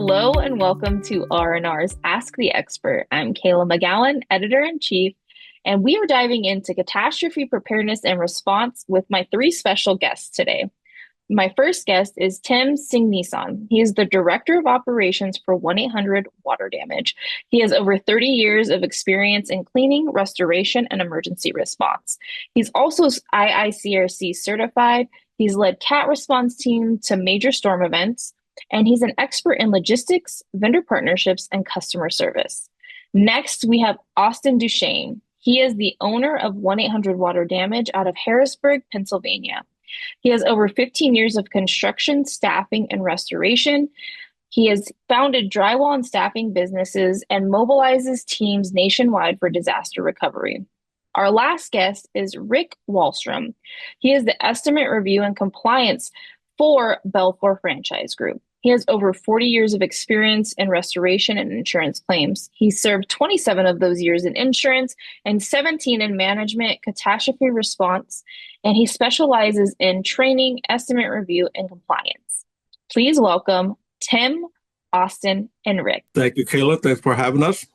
Hello and welcome to R&R's Ask the Expert. I'm Kayla McGowan, Editor-in-Chief, and we are diving into catastrophe preparedness and response with my three special guests today. My first guest is Tim Singnisan. He is the Director of Operations for 1-800-Water Damage. He has over 30 years of experience in cleaning, restoration, and emergency response. He's also IICRC certified. He's led CAT response team to major storm events, and he's an expert in logistics, vendor partnerships, and customer service. Next, we have Austin Duchesne. He is the owner of 1-800-Water Damage out of Harrisburg, Pennsylvania. He has over 15 years of construction, staffing, and restoration. He has founded drywall and staffing businesses and mobilizes teams nationwide for disaster recovery. Our last guest is Rick Wallstrom. He is the estimate review and compliance for Belfor Franchise Group. He has over 40 years of experience in restoration and insurance claims. He served 27 of those years in insurance and 17 in management, catastrophe response, and he specializes in training, estimate review, and compliance. Please welcome Tim, Austin, and Rick. Thank you, Kayla. Thanks for having us.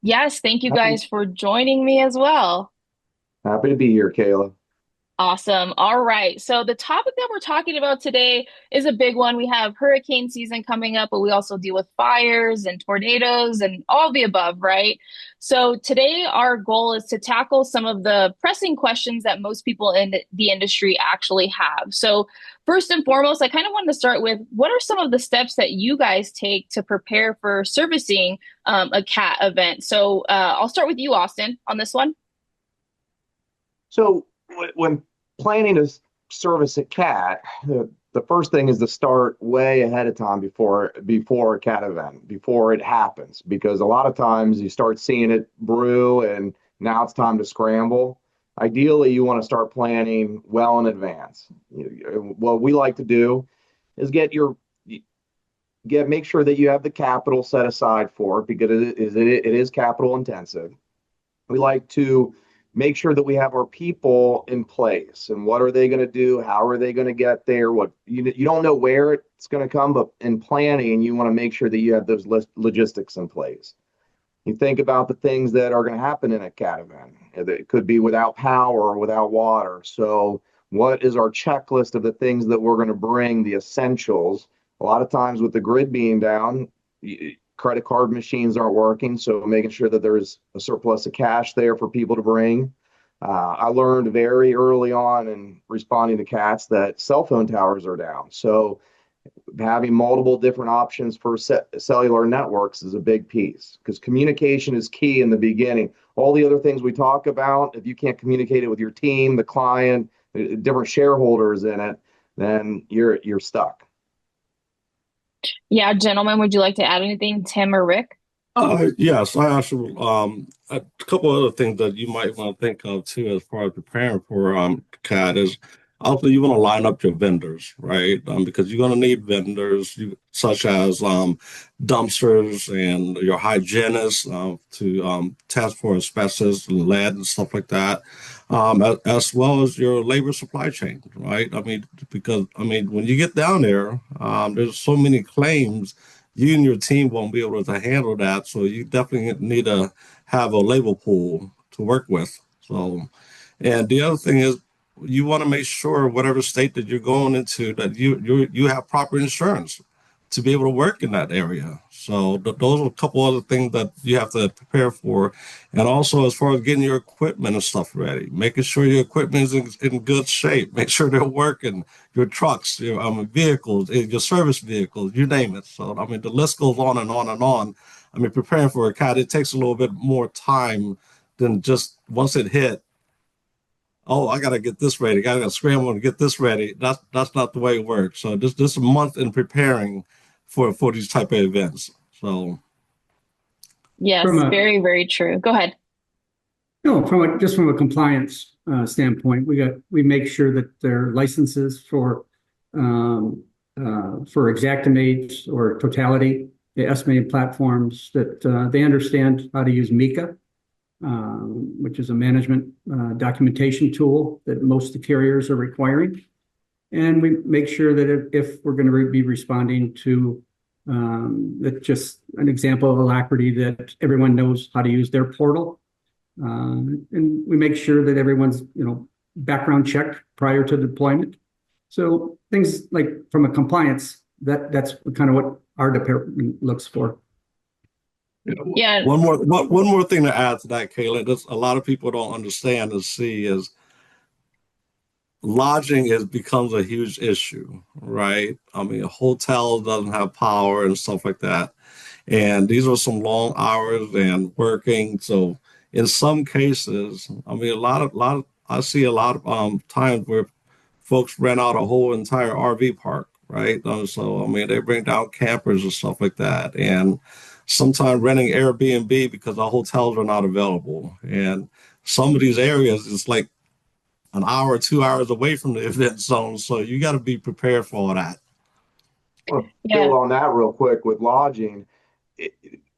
Yes, thank you guys for joining me as well. Happy to be here, Kayla. Awesome. All right. So the topic that we're talking about today is a big one. We have hurricane season coming up, but we also deal with fires and tornadoes and all the above, right? So today our goal is to tackle some of the pressing questions that most people in the industry actually have. So first and foremost, I kind of wanted to start with what are some of the steps that you guys take to prepare for servicing a CAT event? So I'll start with you, Austin, on this one. So when planning to service a CAT, the first thing is to start way ahead of time before a CAT event, before it happens, because a lot of times you start seeing it brew and now it's time to scramble. Ideally, you want to start planning well in advance. What we like to do is make sure that you have the capital set aside for it, because it is capital intensive. We like to make sure that we have our people in place, and what are they going to do? How are they going to get there? What you don't know where it's going to come, but in planning, you want to make sure that you have those logistics in place. You think about the things that are going to happen in a CAT event. It could be without power or without water. So what is our checklist of the things that we're going to bring, the essentials? A lot of times with the grid being down, credit card machines aren't working, so making sure that there's a surplus of cash there for people to bring. I learned very early on in responding to CATs that cell phone towers are down. So having multiple different options for cellular networks is a big piece, because communication is key in the beginning. All the other things we talk about, if you can't communicate it with your team, the client, different shareholders in it, then you're stuck. Yeah, gentlemen, would you like to add anything, Tim or Rick? Yes, I actually a couple other things that you might want to think of too as far as preparing for CAT is also you want to line up your vendors, right? Because you're going to need vendors such as dumpsters and your hygienists to test for asbestos, lead, and stuff like that, as well as your labor supply chain, right? Because when you get down there, there's so many claims. You and your team won't be able to handle that, so you definitely need to have a labor pool to work with. So, and the other thing is, you want to make sure whatever state that you're going into that you have proper insurance to be able to work in that area. So those are a couple other things that you have to prepare for. And also as far as getting your equipment and stuff ready, making sure your equipment is in good shape, make sure they're working, your trucks, your vehicles, your service vehicles, you name it. So, the list goes on and on and on. Preparing for a CAT, it takes a little bit more time than just once it hit. Oh, I got to get this ready. I got to scramble and get this ready. That's not the way it works. So this a month in preparing for these type of events. So yes, very, very true. Go ahead. No, from a compliance standpoint, we make sure that their licenses for Xactimates or Totality, the estimating platforms, that they understand how to use Mika, which is a management documentation tool that most of the carriers are requiring. And we make sure that if we're going to be responding to That's just an example of alacrity that everyone knows how to use their portal. And we make sure that everyone's, background checked prior to deployment. So things like from a compliance, that's kind of what our department looks for. Yeah. One more thing to add to that, Kayla, that's a lot of people don't understand and see is lodging becomes a huge issue, right? I mean, a hotel doesn't have power and stuff like that. And these are some long hours and working. So in some cases, I mean, I see a lot of times where folks rent out a whole entire RV park, right? So I mean, they bring down campers and stuff like that, and sometimes renting Airbnb because the hotels are not available. And some of these areas, it's like an hour or 2 hours away from the event zone, so you got to be prepared for all that. Well, Yeah. build on that real quick with lodging.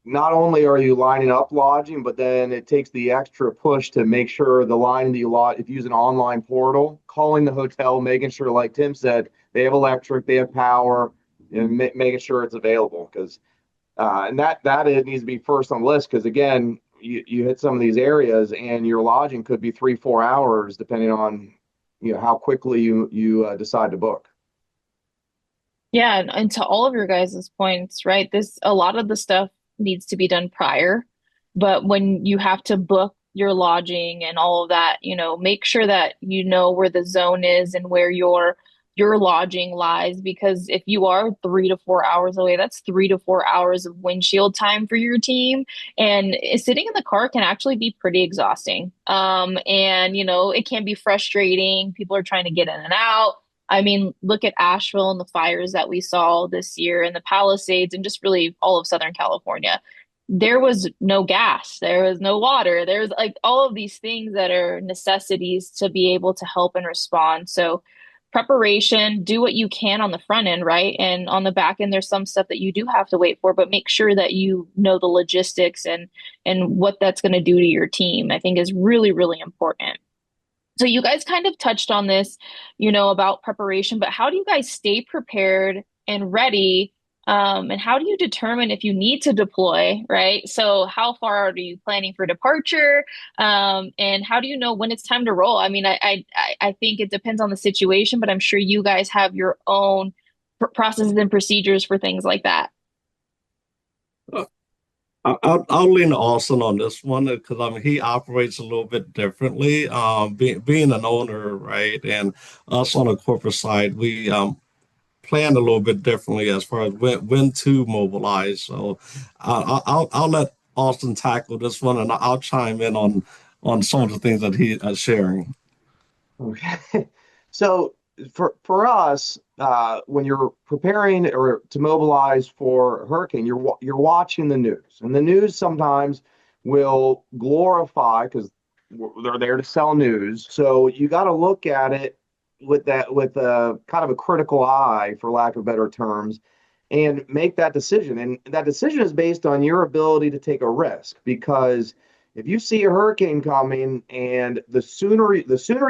Not only are you lining up lodging, but then it takes the extra push to make sure the line that you lodge, if you use an online portal, calling the hotel, making sure, like Tim said, they have electric, they have power, and making sure it's available. Because and that it needs to be first on the list. Because again, you hit some of these areas, and your lodging could be 3-4 hours, depending on how quickly you decide to book. Yeah, and to all of your guys' points, right? A lot of the stuff needs to be done prior, but when you have to book your lodging and all of that, make sure that you know where the zone is and where your lodging lies, because if you are 3 to 4 hours away, that's 3 to 4 hours of windshield time for your team. And sitting in the car can actually be pretty exhausting. And it can be frustrating. People are trying to get in and out. I mean, look at Asheville and the fires that we saw this year in the Palisades and just really all of Southern California. There was no gas, there was no water, there's like all of these things that are necessities to be able to help and respond. So, preparation, do what you can on the front end, right? And on the back end, there's some stuff that you do have to wait for, but make sure that you know the logistics and what that's going to do to your team, I think is really, really important. So you guys kind of touched on this, about preparation, but how do you guys stay prepared and ready? And how do you determine if you need to deploy, right? So how far are you planning for departure? And how do you know when it's time to roll? I mean, I think it depends on the situation, but I'm sure you guys have your own processes and procedures for things like that. I'll lean to Austin on this one because I mean he operates a little bit differently. Being an owner, right, and us on the corporate side, we plan a little bit differently as far as when to mobilize. So I'll let Austin tackle this one, and I'll chime in on some of the things that he is sharing. Okay. So for us, when you're preparing or to mobilize for a hurricane, you're watching the news, and the news sometimes will glorify because they're there to sell news. So you got to look at it with a kind of a critical eye, for lack of better terms, and make that decision. And that decision is based on your ability to take a risk because if you see a hurricane coming and the sooner you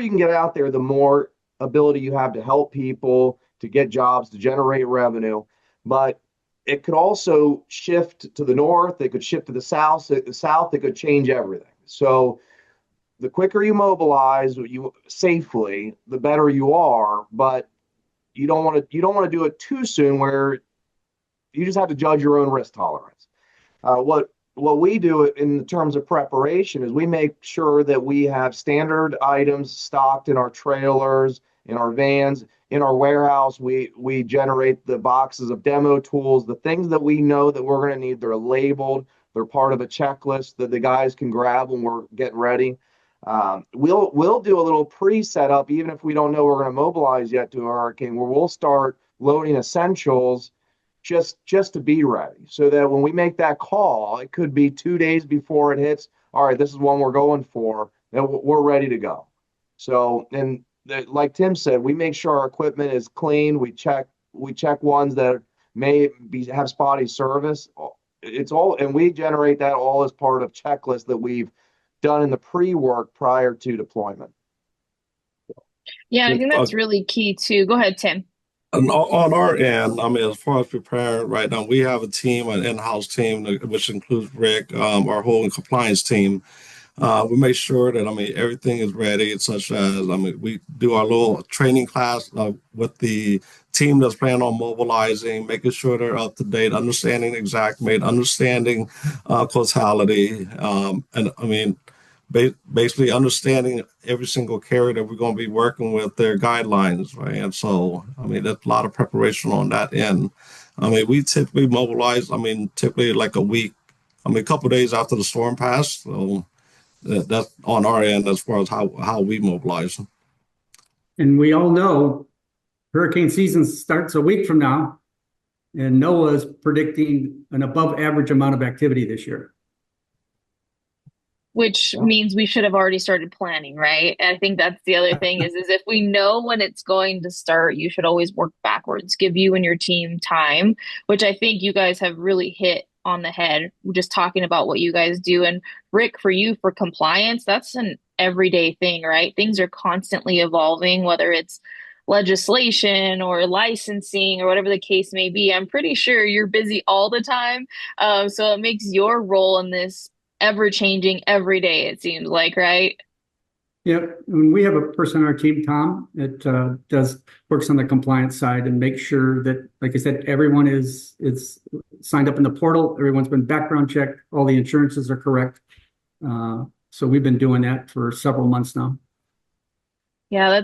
can get out there, the more ability you have to help people, to get jobs, to generate revenue. But it could also shift to the north, it could shift to the south, it could change everything. So the quicker you mobilize you safely, the better you are, but you don't want to do it too soon where you just have to judge your own risk tolerance. What we do in terms of preparation is we make sure that we have standard items stocked in our trailers, in our vans, in our warehouse. We generate the boxes of demo tools, the things that we know that we're going to need. They're labeled. They're part of a checklist that the guys can grab when we're getting ready. We'll do a little pre-setup, even if we don't know we're going to mobilize yet to a hurricane, where we'll start loading essentials just to be ready, so that when we make that call, it could be 2 days before it hits. All right, this is one we're going for, and we're ready to go. So, and like Tim said, we make sure our equipment is clean. We check ones that have spotty service. It's all, and we generate that all as part of checklists that we've done in the pre-work prior to deployment. Yeah, I think that's really key too. Go ahead, Tim. And on our end, I mean, as far as preparing right now, we have a team, an in-house team, which includes Rick, our whole compliance team. We make sure that, I mean, everything is ready, such as, I mean, we do our little training class with the team that's planning on mobilizing, making sure they're up to date, understanding exact mate, understanding causality, and I mean, basically understanding every single carrier that we're going to be working with, their guidelines, right? And so, I mean, there's a lot of preparation on that end. I mean, we typically mobilize, I mean, typically like a week, I mean, a couple of days after the storm passed. So that's on our end as far as how we mobilize. And we all know hurricane season starts a week from now, and NOAA is predicting an above average amount of activity this year. Which means we should have already started planning, right? And I think that's the other thing is if we know when it's going to start, you should always work backwards, give you and your team time, which I think you guys have really hit on the head, just talking about what you guys do. And Rick, for you, for compliance, that's an everyday thing, right? Things are constantly evolving, whether it's legislation or licensing or whatever the case may be. I'm pretty sure you're busy all the time. So it makes your role in this ever changing every day, it seems like, right? Yeah, we have a person on our team, Tom, that works on the compliance side and makes sure that, like I said, everyone is signed up in the portal. Everyone's been background checked. All the insurances are correct. So we've been doing that for several months now. Yeah,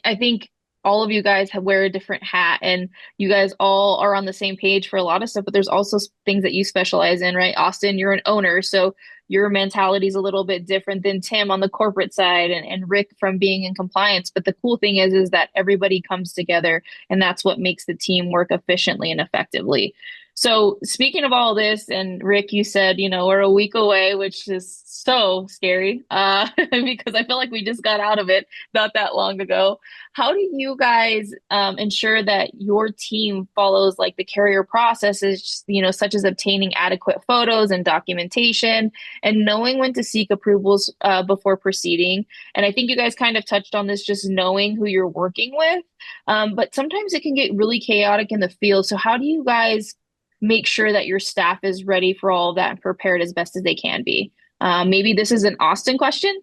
I think all of you guys wear a different hat and you guys all are on the same page for a lot of stuff, but there's also things that you specialize in, right? Austin, you're an owner, so your mentality is a little bit different than Tim on the corporate side and Rick from being in compliance. But the cool thing is that everybody comes together and that's what makes the team work efficiently and effectively. So speaking of all this, and Rick, you said, we're a week away, which is so scary, because I feel like we just got out of it not that long ago. How do you guys ensure that your team follows like the carrier processes, such as obtaining adequate photos and documentation and knowing when to seek approvals before proceeding? And I think you guys kind of touched on this, just knowing who you're working with. But sometimes it can get really chaotic in the field. So how do you guys make sure that your staff is ready for all of that and prepared as best as they can be? Maybe this is an Austin question.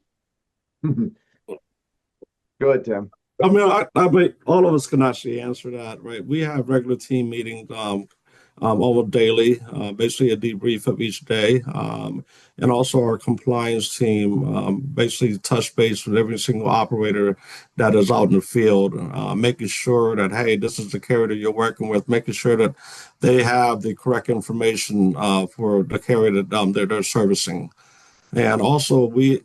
Go ahead, Tim. I mean, all of us can actually answer that, right? We have regular team meetings almost daily, basically a debrief of each day. And also our compliance team basically touch base with every single operator that is out in the field, making sure that, hey, this is the carrier you're working with, making sure that they have the correct information for the carrier that they're servicing. And also we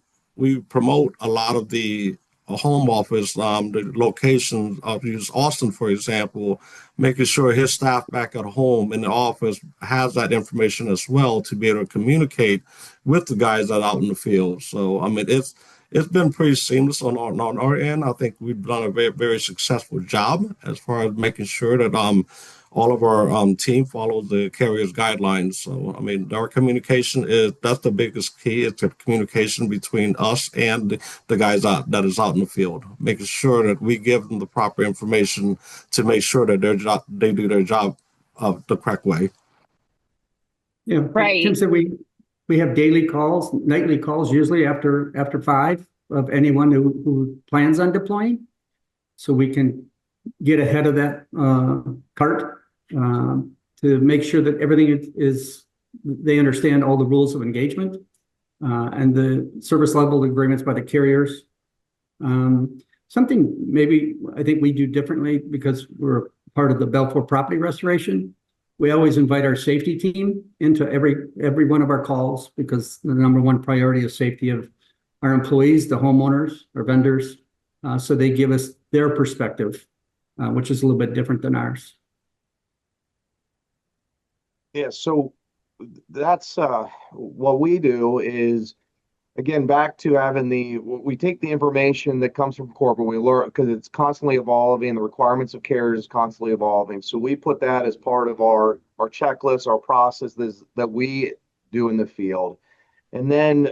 promote a lot of the home office, the locations of use Austin, for example, making sure his staff back at home in the office has that information as well to be able to communicate with the guys that are out in the field. So, I mean, it's been pretty seamless on our end. I think we've done a very, very successful job as far as making sure that all of our team follows the carrier's guidelines. So, I mean, our communication that's the biggest key. It's the communication between us and the guys that is out in the field, making sure that we give them the proper information to make sure that they do their job the correct way. Yeah, right. Tim said we have daily calls, nightly calls, usually after 5 of anyone who plans on deploying, so we can get ahead of that cart to make sure that everything they understand all the rules of engagement and the service level agreements by the carriers. Something maybe I think we do differently because we're part of the Belfor property restoration. We always invite our safety team into every one of our calls because the number one priority is safety of our employees, the homeowners, our vendors. So they give us their perspective, which is a little bit different than ours. Yeah, so that's what we do is, again, back to having we take the information that comes from corporate, we learn because it's constantly evolving, the requirements of carriers is constantly evolving. So we put that as part of our checklist, our processes that we do in the field. And then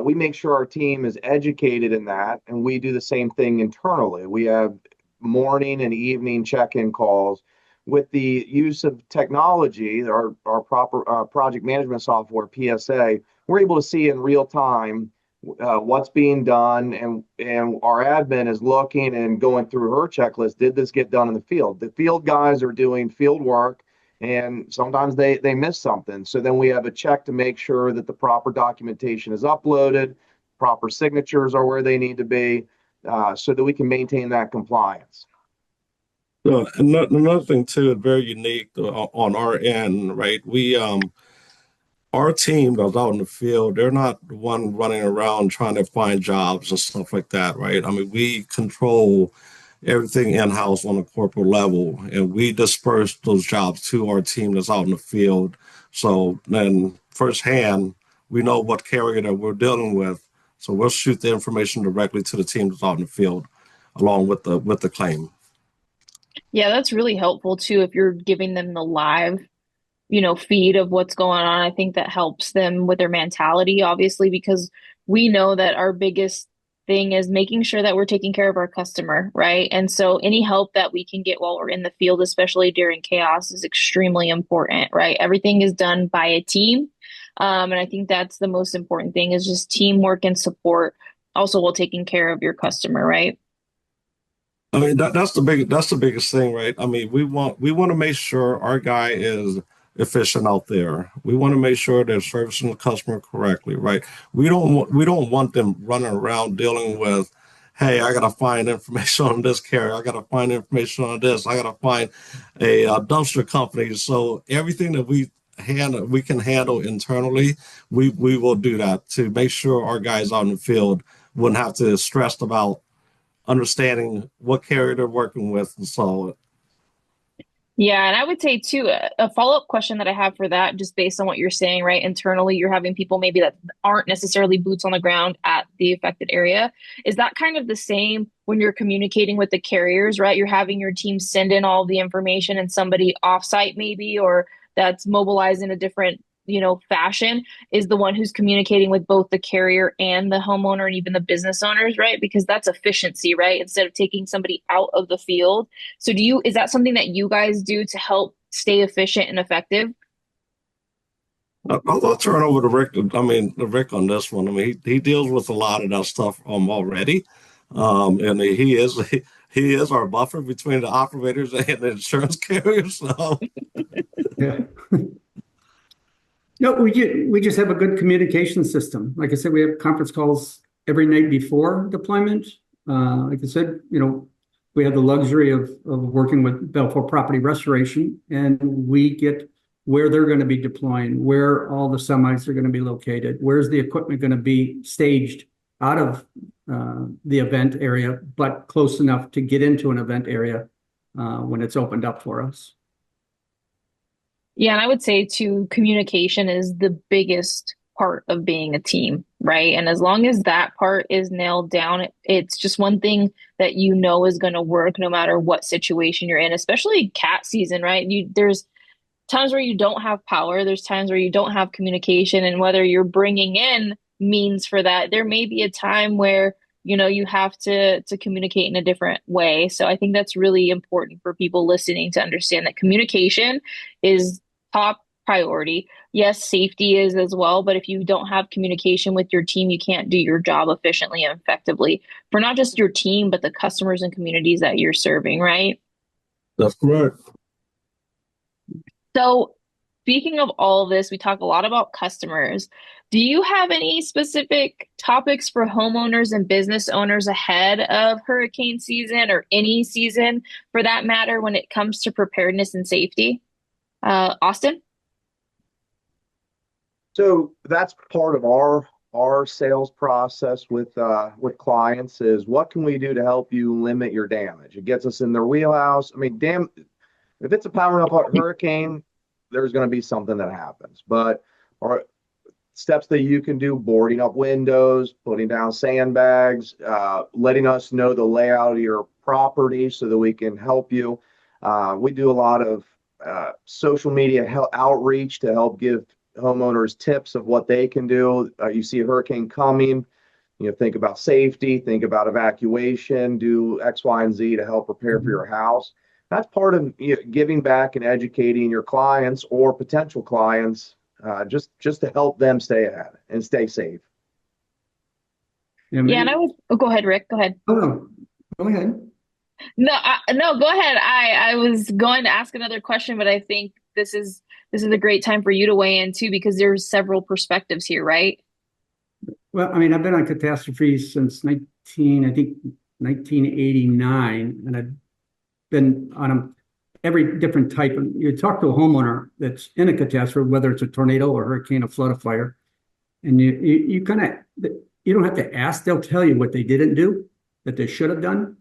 we make sure our team is educated in that, and we do the same thing internally. We have morning and evening check-in calls. With the use of technology, our proper project management software, PSA, we're able to see in real time what's being done, and our admin is looking and going through her checklist. Did this get done in the field? The field guys are doing field work, and sometimes they miss something. So then we have a check to make sure that the proper documentation is uploaded, proper signatures are where they need to be, so that we can maintain that compliance. So another thing too, very unique on our end, right? Our team that's out in the field, they're not the one running around trying to find jobs and stuff like that, right? I mean, we control everything in-house on a corporate level, and we disperse those jobs to our team that's out in the field. So then firsthand, we know what carrier that we're dealing with. So we'll shoot the information directly to the team that's out in the field, along with the claim. Yeah, that's really helpful too if you're giving them the live, feed of what's going on. I think that helps them with their mentality, obviously, because we know that our biggest thing is making sure that we're taking care of our customer, right? And so any help that we can get while we're in the field, especially during chaos, is extremely important, right? Everything is done by a team. And I think that's the most important thing is just teamwork and support, also while taking care of your customer, right? I mean that's the biggest thing, right? I mean we want to make sure our guy is efficient out there. We want to make sure they're servicing the customer correctly, right? We don't want them running around dealing with, hey, I gotta find information on this carrier, I gotta find information on this, I gotta find a dumpster company. So everything that we can handle internally, we will do that to make sure our guys out in the field wouldn't have to stress about understanding what carrier they're working with and so Yeah, and I would say too, a follow-up question that I have for that, just based on what you're saying, right? Internally, you're having people maybe that aren't necessarily boots on the ground at the affected area. Is that kind of the same when you're communicating with the carriers, right? You're having your team send in all the information and somebody offsite maybe, or that's mobilized in a different, fashion is the one who's communicating with both the carrier and the homeowner and even the business owners, right? Because that's efficiency, right? Instead of taking somebody out of the field. So is that something that you guys do to help stay efficient and effective? I'll turn over to Rick. I mean, to Rick on this one. I mean, he deals with a lot of that stuff already, and he is our buffer between the operators and the insurance carriers. So Yeah. No, we just have a good communication system. Like I said, we have conference calls every night before deployment. Like I said, we have the luxury of working with Belfor Property Restoration, and we get where they're going to be deploying, where all the semis are going to be located, where's the equipment going to be staged out of the event area, but close enough to get into an event area when it's opened up for us. Yeah, and I would say too, communication is the biggest part of being a team, right? And as long as that part is nailed down, it's just one thing that is going to work no matter what situation you're in, especially cat season, right? There's times where you don't have power, there's times where you don't have communication, and whether you're bringing in means for that, there may be a time where you have to communicate in a different way. So I think that's really important for people listening to understand that communication is top priority. Yes, safety is as well, but if you don't have communication with your team, you can't do your job efficiently and effectively for not just your team, but the customers and communities that you're serving, right? that's correct. So, speaking of all of this, we talk a lot about customers. Do you have any specific topics for homeowners and business owners ahead of hurricane season or any season for that matter when it comes to preparedness and safety? Austin? So that's part of our sales process with clients is what can we do to help you limit your damage? It gets us in their wheelhouse. I mean, if it's a power up hurricane, there's going to be something that happens. But or steps that you can do: boarding up windows, putting down sandbags, letting us know the layout of your property so that we can help you. We do a lot of social media outreach to help give homeowners tips of what they can do. You see a hurricane coming, think about safety, think about evacuation, do X, Y, and Z to help prepare for Mhm. your house. That's part of giving back and educating your clients or potential clients, just to help them stay ahead and stay safe. Yeah, Yeah, and I was, oh, go ahead, Rick, go ahead. oh, no, go ahead. No, no, go ahead. I was going to ask another question, but I think this is a great time for you to weigh in too, because there's several perspectives here, right? Well, I mean, I've been on catastrophes since I think 1989, and I've been on them every different type. And you talk to a homeowner that's in a catastrophe, whether it's a tornado or hurricane, a flood, a fire, and you kind of, you don't have to ask. They'll tell you what they didn't do that they should have done.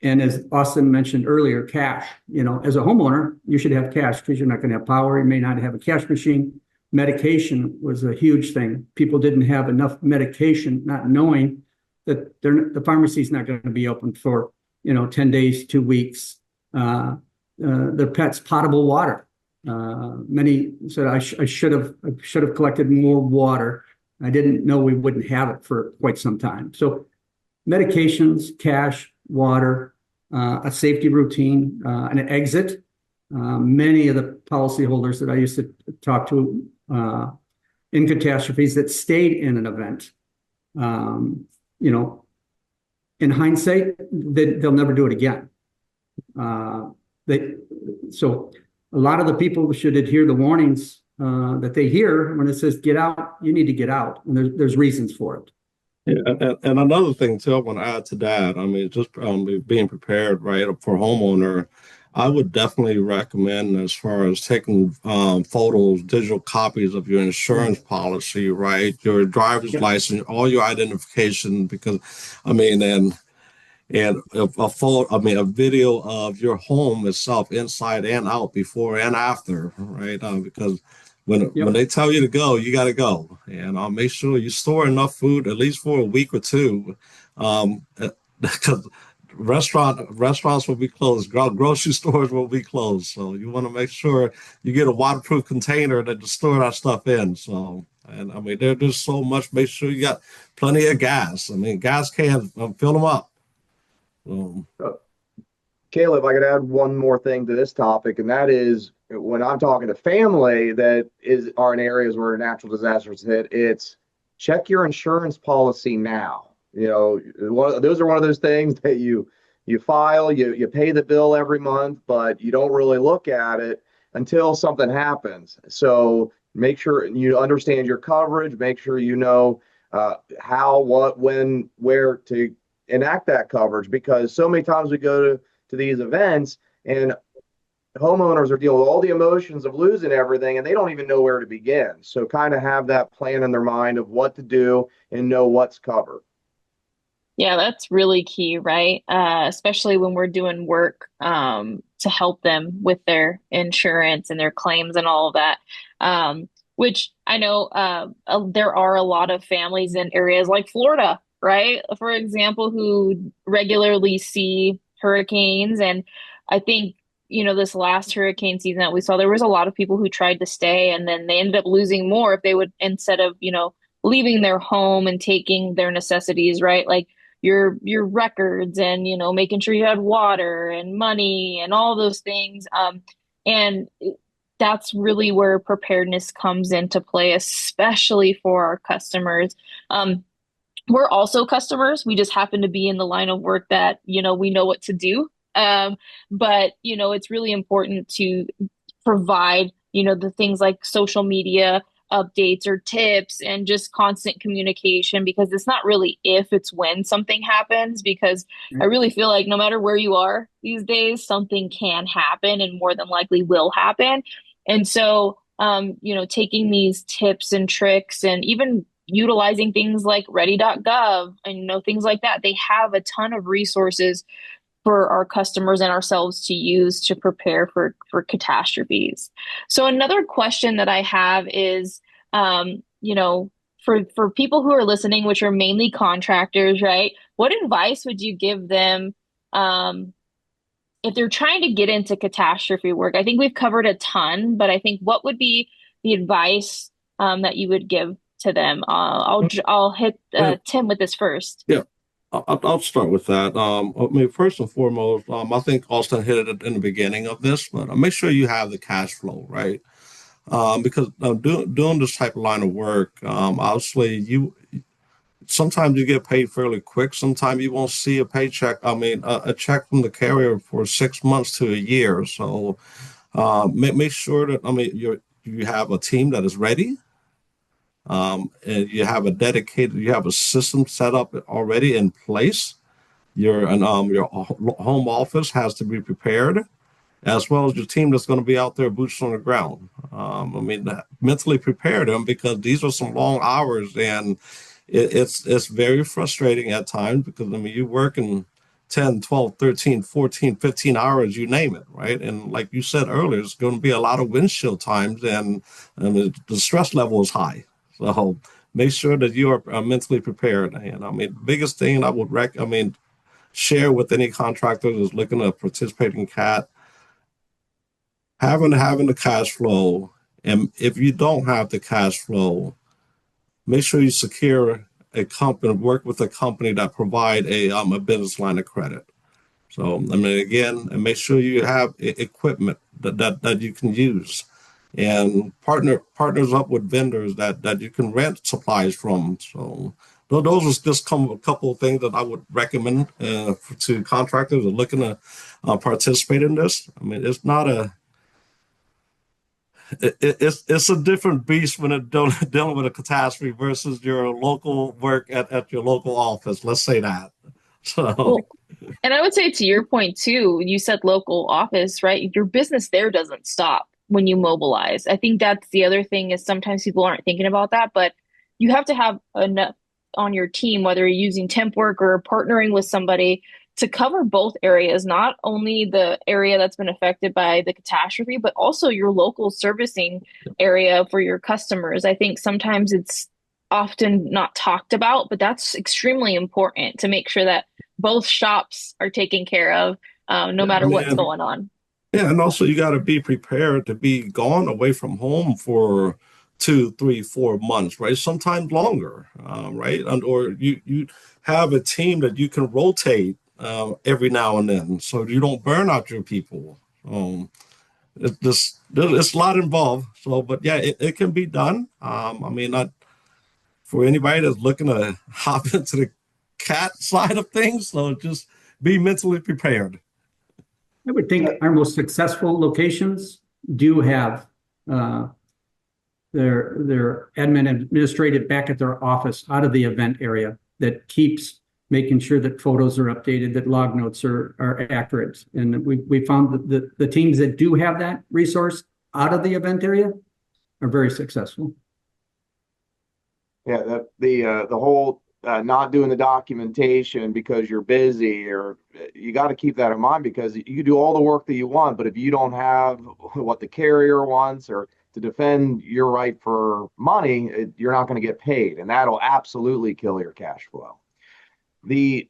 And as Austin mentioned earlier, cash, as a homeowner, you should have cash because you're not going to have power. You may not have a cash machine. Medication was a huge thing. People didn't have enough medication, not knowing that the pharmacy is not going to be open for, 10 days, 2 weeks. Their pets potable water. Many said I should have collected more water. I didn't know we wouldn't have it for quite some time. So medications, cash, water, a safety routine, an exit. Many of the policyholders that I used to talk to in catastrophes that stayed in an event, um, you know, in hindsight, they'll never do it again. They so a lot of the people should adhere the warnings that they hear when it says get out. You need to get out, and there's reasons for it. Yeah, and another thing too, I want to add to that. I mean, just being prepared, right, for homeowner. I would definitely recommend as far as taking photos, digital copies of your insurance policy, right, your driver's Yep. license, all your identification, because I mean, and a photo, I mean, a video of your home itself, inside and out, before and after, right? Because when Yep. they tell you to go, you got to go, and I'll make sure you store enough food at least for a week or two, because restaurants will be closed, grocery stores will be closed, so you want to make sure you get a waterproof container to store that stuff in. So. And I mean, there's so much. Make sure you got plenty of gas. I mean, gas cans, fill them up. Uh, Caleb, I could add one more thing to this topic, and that is when I'm talking to family that are in areas where natural disasters hit, it's check your insurance policy now. Those are one of those things that you file, you pay the bill every month, but you don't really look at it until something happens. So make sure you understand your coverage, make sure you know how, what, when, where to enact that coverage, because so many times we go to these events and homeowners are dealing with all the emotions of losing everything and they don't even know where to begin. So kind of have that plan in their mind of what to do and know what's covered. Yeah, that's really key, right? Especially when we're doing work to help them with their insurance and their claims and all of that. Which I know there are a lot of families in areas like Florida, right? For example, who regularly see hurricanes. And I think, this last hurricane season that we saw, there was a lot of people who tried to stay and then they ended up losing more if they would, instead of, leaving their home and taking their necessities, right? Like your records and making sure you had water and money and all those things and that's really where preparedness comes into play, especially for our customers. We're also customers, we just happen to be in the line of work that we know what to do, but it's really important to provide the things like social media updates or tips and just constant communication, because it's not really if, it's when something happens, because I really feel like no matter where you are these days, something can happen and more than likely will happen. And so taking these tips and tricks and even utilizing things like ready.gov and things like that, they have a ton of resources for our customers and ourselves to use to prepare for catastrophes. So another question that I have is, for people who are listening, which are mainly contractors, right? What advice would you give them if they're trying to get into catastrophe work? I think we've covered a ton, but I think what would be the advice that you would give to them. I'll hit Yeah, Tim with this first. yeah. I'll start with that. I mean, first and foremost, I think Austin hit it in the beginning of this, but make sure you have the cash flow, right? Because doing this type of line of work, obviously you sometimes you get paid fairly quick. Sometimes you won't see a paycheck. I mean, a check from the carrier for 6 months to a year. So make sure that you have a team that is ready, and you have a system set up already in place. Your home office has to be prepared, as well as your team that's going to be out there boots on the ground. Mentally prepare them, because these are some long hours, and it's very frustrating at times, because you're working 10, 12, 13, 14, 15 hours, you name it, right? And like you said earlier, it's going to be a lot of windshield times, and the stress level is high. So make sure that you are mentally prepared. And biggest thing I would share with any contractor that's looking to participate in CAT, having the cash flow. And if you don't have the cash flow, make sure you secure a company, work with a company that provide a business line of credit. So again, and make sure you have equipment that you can use, and partners up with vendors that you can rent supplies from. So those are just a couple of things that I would recommend to contractors that are looking to participate in this. It's not a it's a different beast when it dealing with a catastrophe versus your local work at your local office. Let's say that. So Well, and I would say to your point too, you said local office, right? Your business there doesn't stop when you mobilize. I think that's the other thing is sometimes people aren't thinking about that, but you have to have enough on your team, whether you're using temp work or partnering with somebody to cover both areas, not only the area that's been affected by the catastrophe, but also your local servicing area for your customers. I think sometimes it's often not talked about, but that's extremely important to make sure that both shops are taken care of, no yeah, matter what's going on. yeah, and also you got to be prepared to be gone away from home for 2, 3, 4 months, right? Sometimes longer, right? Or you have a team that you can rotate every now and then, so you don't burn out your people. It's a lot involved. So, but yeah, it can be done. Not for anybody that's looking to hop into the cat side of things. So just be mentally prepared. I would think our most successful locations do have uh, their admin administrative back at their office out of the event area that keeps making sure that photos are updated, that log notes are accurate. And we found that the teams that do have that resource out of the event area are very successful. Yeah, the whole not doing the documentation because you're busy, or you got to keep that in mind, because you can do all the work that you want, but if you don't have what the carrier wants or to defend your right for money, you're not going to get paid, and that'll absolutely kill your cash flow. The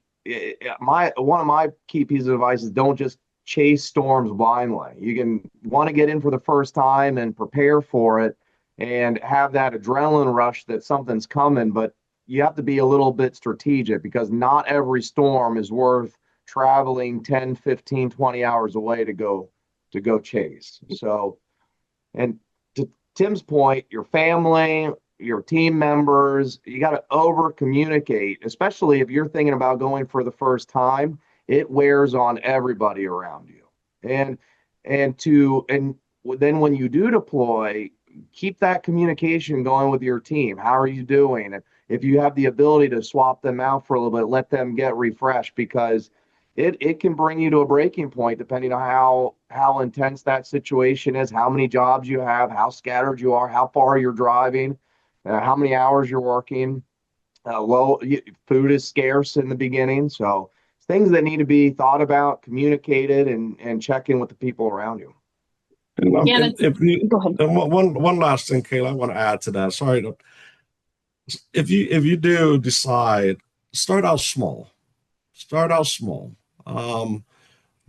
my One of my key pieces of advice is don't just chase storms blindly. You can want to get in for the first time and prepare for it and have that adrenaline rush that something's coming, but you have to be a little bit strategic, because not every storm is worth traveling 10, 15, 20 hours away to go chase. So, and to Tim's point, your family, your team members, you got to over communicate, especially if you're thinking about going for the first time. It wears on everybody around you. And then when you do deploy, keep that communication going with your team. How are you doing? And if you have the ability to swap them out for a little bit, let them get refreshed, because it can bring you to a breaking point depending on how intense that situation is, how many jobs you have, how scattered you are, how far you're driving, how many hours you're working. Food is scarce in the beginning, so things that need to be thought about, communicated, and check in with the people around you. Yeah, And if you go ahead. and one last thing, Kayla, I want to add to that. Sorry, if you do decide, start out small. Start out small. Um,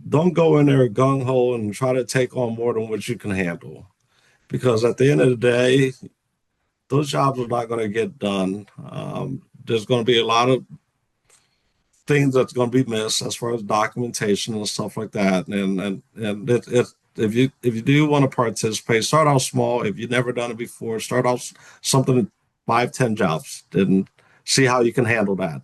don't go in there gung ho and try to take on more than what you can handle. Because at the end of the day, those jobs are not going to get done. There's going to be a lot of things that's going to be missed as far as documentation and stuff like that. And if you do want to participate, start out small. If you've never done it before, start out something 5, 10 jobs, and see how you can handle that.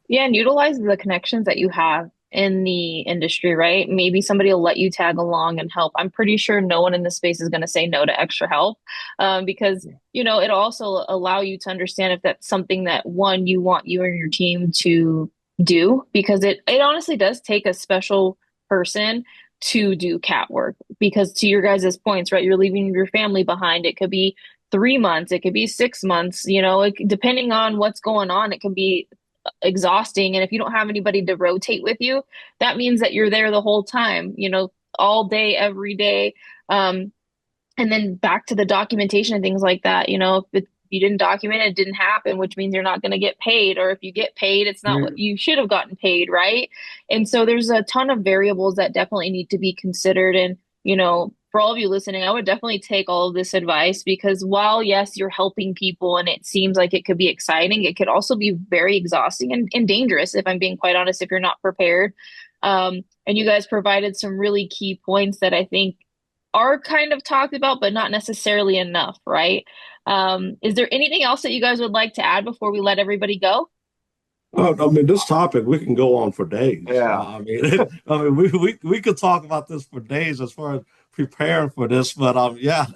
Yeah, and utilize the connections that you have in the industry, right? Maybe somebody will let you tag along and help. I'm pretty sure no one in this space is going to say no to extra help, because, it'll also allow you to understand if that's something that one, you want you and your team to do, because it honestly does take a special person to do cat work, because to your guys' points, right? You're leaving your family behind. It could be 3 months, it could be 6 months, depending on what's going on, it can be exhausting. And if you don't have anybody to rotate with you, that means that you're there the whole time, all day, every day. And then back to the documentation and things like that, if you didn't document it, it didn't happen, which means you're not going to get paid. Or if you get paid, it's not what you should have gotten paid, right? And so there's a ton of variables that definitely need to be considered. And, for all of you listening, I would definitely take all of this advice, because while, yes, you're helping people and it seems like it could be exciting, it could also be very exhausting and dangerous, if I'm being quite honest, if you're not prepared. And you guys provided some really key points that I think are kind of talked about, but not necessarily enough, right? Is there anything else that you guys would like to add before we let everybody go? I mean, this topic we can go on for days. Yeah. We could talk about this for days as far as preparing for this. But yeah,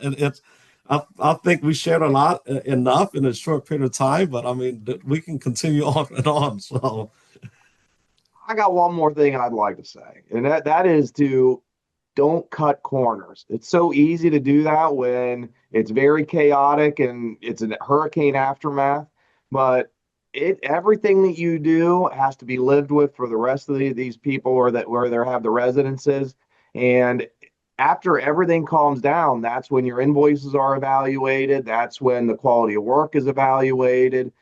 I think we shared a lot enough in a short period of time. But I mean, we can continue on and on. So I got one more thing I'd like to say, and that is to don't cut corners. It's so easy to do that when it's very chaotic and it's a hurricane aftermath, but everything that you do has to be lived with for the rest of these people, or that where they have the residences. And after everything calms down, that's when your invoices are evaluated. That's when the quality of work is evaluated.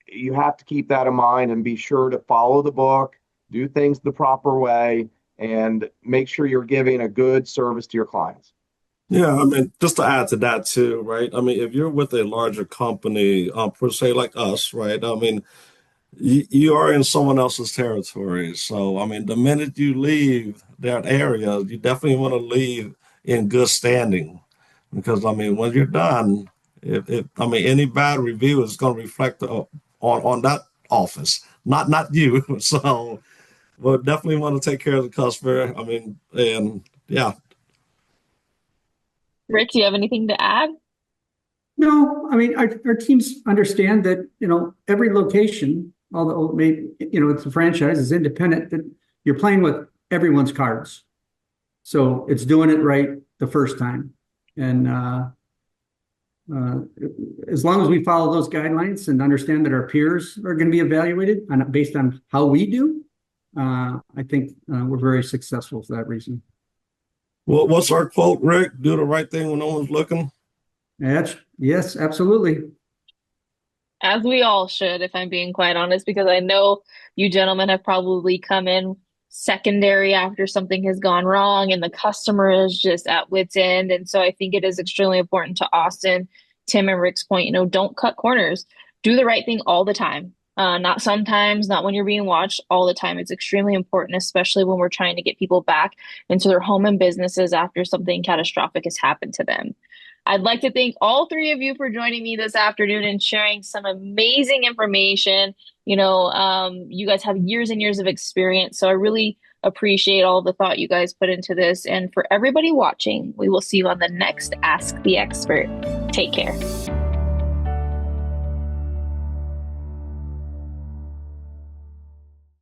You have to keep that in mind and be sure to follow the book, do things the proper way, and make sure you're giving a good service to your clients. yeah, I mean, just to add to that too, right? I mean, if you're with a larger company, per se, like us, right? I mean, you are in someone else's territory. So, I mean, the minute you leave that area, you definitely want to leave in good standing, because, I mean, when you're done, if I mean, any bad review is going to reflect on that office, not you. So, we'll definitely want to take care of the customer. I mean, and yeah. Rick, do you have anything to add? No, I mean, our teams understand that, every location, although maybe, it's a franchise, is independent, that you're playing with everyone's cards. So it's doing it right the first time. And as long as we follow those guidelines and understand that our peers are going to be evaluated based on how we do, I think we're very successful for that reason. Well, what's our quote, Rick? Do the right thing when no one's looking. Yes, absolutely. As we all should, if I'm being quite honest, because I know you gentlemen have probably come in secondary after something has gone wrong and the customer is just at wit's end. And so I think it is extremely important to Austin, Tim, and Rick's point, don't cut corners. Do the right thing all the time. Not sometimes, not when you're being watched, all the time. It's extremely important, especially when we're trying to get people back into their home and businesses after something catastrophic has happened to them. I'd like to thank all three of you for joining me this afternoon and sharing some amazing information. You guys have years and years of experience, so I really appreciate all the thought you guys put into this. And for everybody watching, we will see you on the next Ask the Expert. Take care.